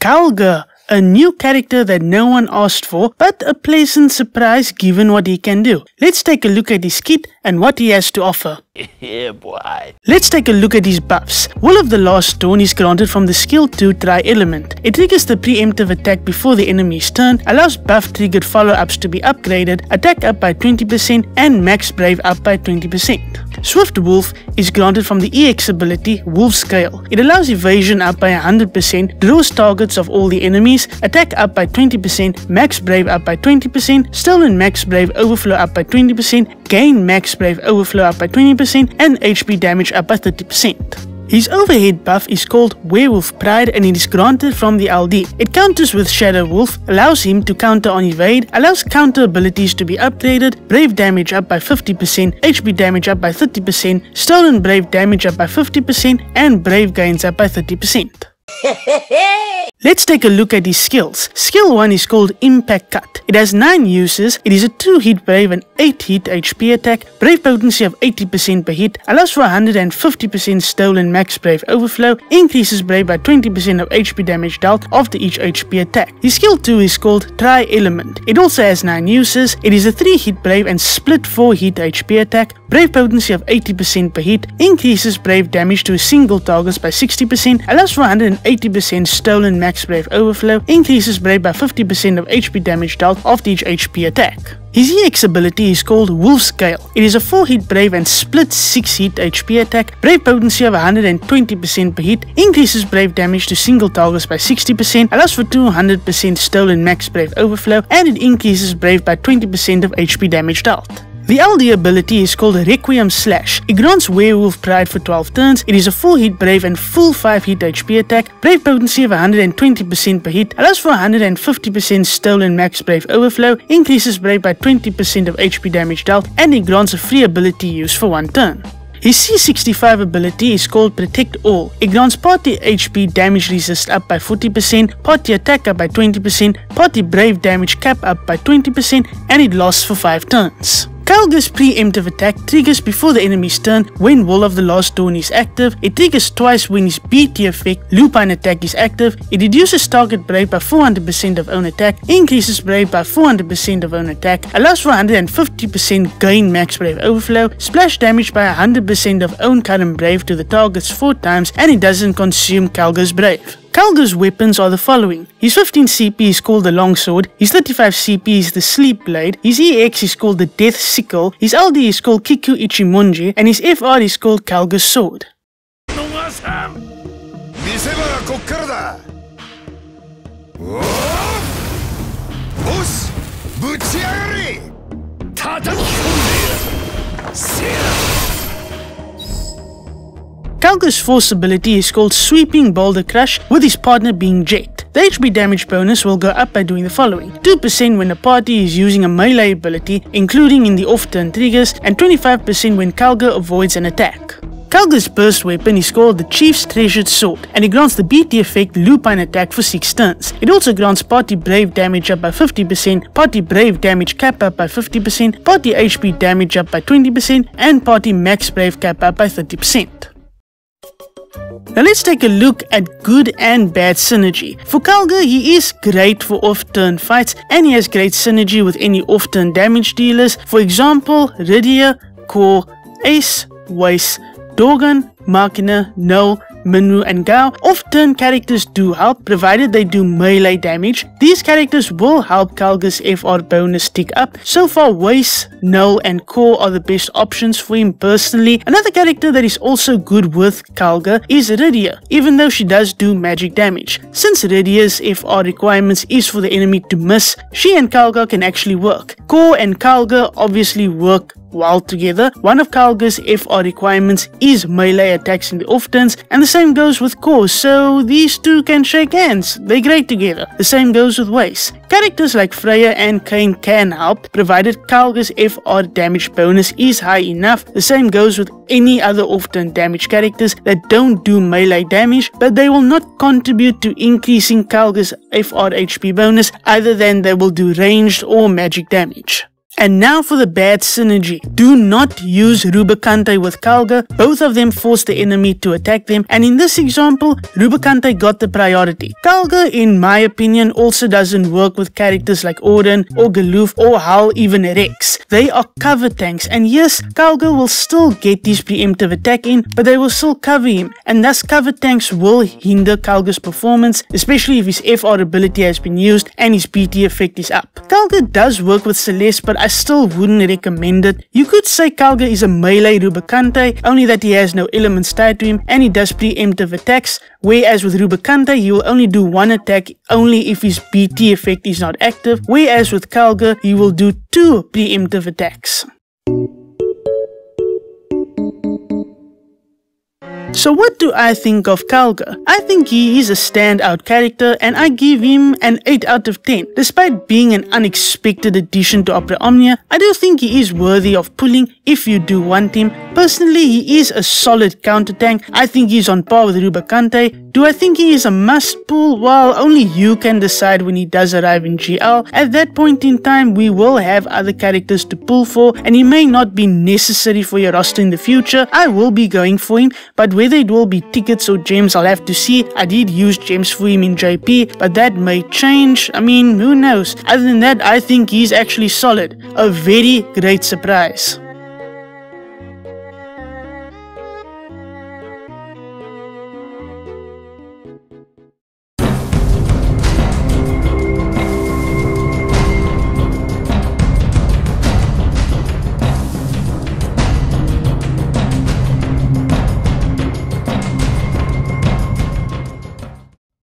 Kelger, a new character that no one asked for, but a pleasant surprise given what he can do. Let's take a look at his kit and what he has to offer. Yeah, boy. Let's take a look at his buffs. Will of the Last Dawn is granted from the skill 2 Tri-Element. It triggers the preemptive attack before the enemy's turn, allows buff-triggered follow-ups to be upgraded, attack up by 20%, and max brave up by 20%. Swift Wolf is granted from the EX ability Wolf Scale. It allows evasion up by 100%, draws targets of all the enemies, attack up by 20%, max brave up by 20%, stolen max brave overflow up by 20%, gain max brave overflow up by 20%, and HP damage up by 30%. His overhead buff is called Werewolf Pride and it is granted from the LD. It counters with Shadow Wolf, allows him to counter on evade, allows counter abilities to be upgraded, brave damage up by 50%, HP damage up by 30%, stolen brave damage up by 50%, and brave gains up by 30%. Let's take a look at his skills. Skill 1 is called Impact Cut. It has 9 uses. It is a 2 hit brave and 8 hit HP attack, brave potency of 80% per hit, allows for 150% stolen max brave overflow, increases brave by 20% of HP damage dealt after each HP attack. His skill 2 is called Tri-Element. It also has 9 uses. It is a 3 hit brave and split 4 hit HP attack, brave potency of 80% per hit, increases brave damage to a single target by 60%, allows for 180% stolen max brave overflow, increases brave by 50% of HP damage dealt after each HP attack. His EX ability is called Wolf Scale. It is a 4 hit brave and split 6 hit HP attack, brave potency of 120% per hit, increases brave damage to single targets by 60%, allows for 200% stolen max brave overflow, and it increases brave by 20% of HP damage dealt. The LD ability is called Requiem Slash. It grants Werewolf Pride for 12 turns. It is a 4 hit brave and full 5 hit HP attack, brave potency of 120% per hit, allows for 150% stolen max brave overflow, increases brave by 20% of HP damage dealt, and it grants a free ability use for 1 turn. His C65 ability is called Protect All. It grants party HP damage resist up by 40%, party attack up by 20%, party brave damage cap up by 20%, and it lasts for 5 turns. Kelger's preemptive attack triggers before the enemy's turn when Will of the Last Dawn is active. It triggers twice when his BT effect Lupine attack is active. It reduces target brave by 400% of own attack, increases brave by 400% of own attack, allows for 150% gain max brave overflow, splash damage by 100% of own current brave to the targets 4 times, and it doesn't consume Kelger's brave. Kelger's weapons are the following. His 15 CP is called the Longsword, his 35 CP is the Sleep Blade, his EX is called the Death Sickle, his LD is called Kiku Ichimonji, and his FR is called Kelger's Sword. Kelger's force ability is called Sweeping Boulder Crush, with his partner being Jet. The HP damage bonus will go up by doing the following: 2% when the party is using a melee ability, including in the off-turn triggers, and 25% when Kelger avoids an attack. Kelger's burst weapon is called the Chief's Treasured Sword, and it grants the BT effect Lupine attack for 6 turns. It also grants party brave damage up by 50%, party brave damage cap up by 50%, party HP damage up by 20%, and party max brave cap up by 30%. Now let's take a look at good and bad synergy. For Kelger, he is great for off-turn fights and he has great synergy with any off-turn damage dealers. For example, Raziel, Core, Ace, Weiss, Dogan, Machina, Null, Minwu, and Gao. Off-turn characters do help, provided they do melee damage. These characters will help Kelger's FR bonus tick up. So far, Weiss, Null, and Core are the best options for him personally. Another character that is also good with Kelger is Raziel, even though she does do magic damage. Since Raziel's FR requirements is for the enemy to miss, she and Kelger can actually work. Core and Kelger obviously work well together. One of Kelger's FR requirements is melee attacks in the off turns, and the same goes with Core, so these two can shake hands. They're great together. The same goes with Weiss. Characters like Freya and Kain can help, provided Kelger's FR damage bonus is high enough. The same goes with any other off-turn damage characters that don't do melee damage, but they will not contribute to increasing Kelger's FR HP bonus, other than they will do ranged or magic damage. And now for the bad synergy. Do not use Rubicante with Kelger. Both of them force the enemy to attack them, and in this example, Rubicante got the priority. Kelger, in my opinion, also doesn't work with characters like Odin or Galoof or Hal, even Rex. They are cover tanks, and yes, Kelger will still get his preemptive attack in, but they will still cover him, and thus cover tanks will hinder Kelger's performance, especially if his FR ability has been used and his PT effect is up. Kelger does work with Celeste, but I still wouldn't recommend it. You could say Kelger is a melee Rubicante, only that he has no elements tied to him and he does preemptive attacks, whereas with Rubicante he will only do one attack only if his BT effect is not active, whereas with Kelger he will do 2 preemptive attacks. So what do I think of Kelger? I think he is a standout character and I give him an 8 out of 10. Despite being an unexpected addition to Opera Omnia, I do think he is worthy of pulling if you do want him. Personally, he is a solid counter tank. I think he's on par with Rubicante. Do I think he is a must pull? Well, only you can decide when he does arrive in GL. At that point in time, we will have other characters to pull for and he may not be necessary for your roster in the future. I will be going for him, but whether it will be tickets or gems, I'll have to see. I did use gems for him in JP, but that may change. I mean, who knows? Other than that, I think he's actually solid. A very great surprise.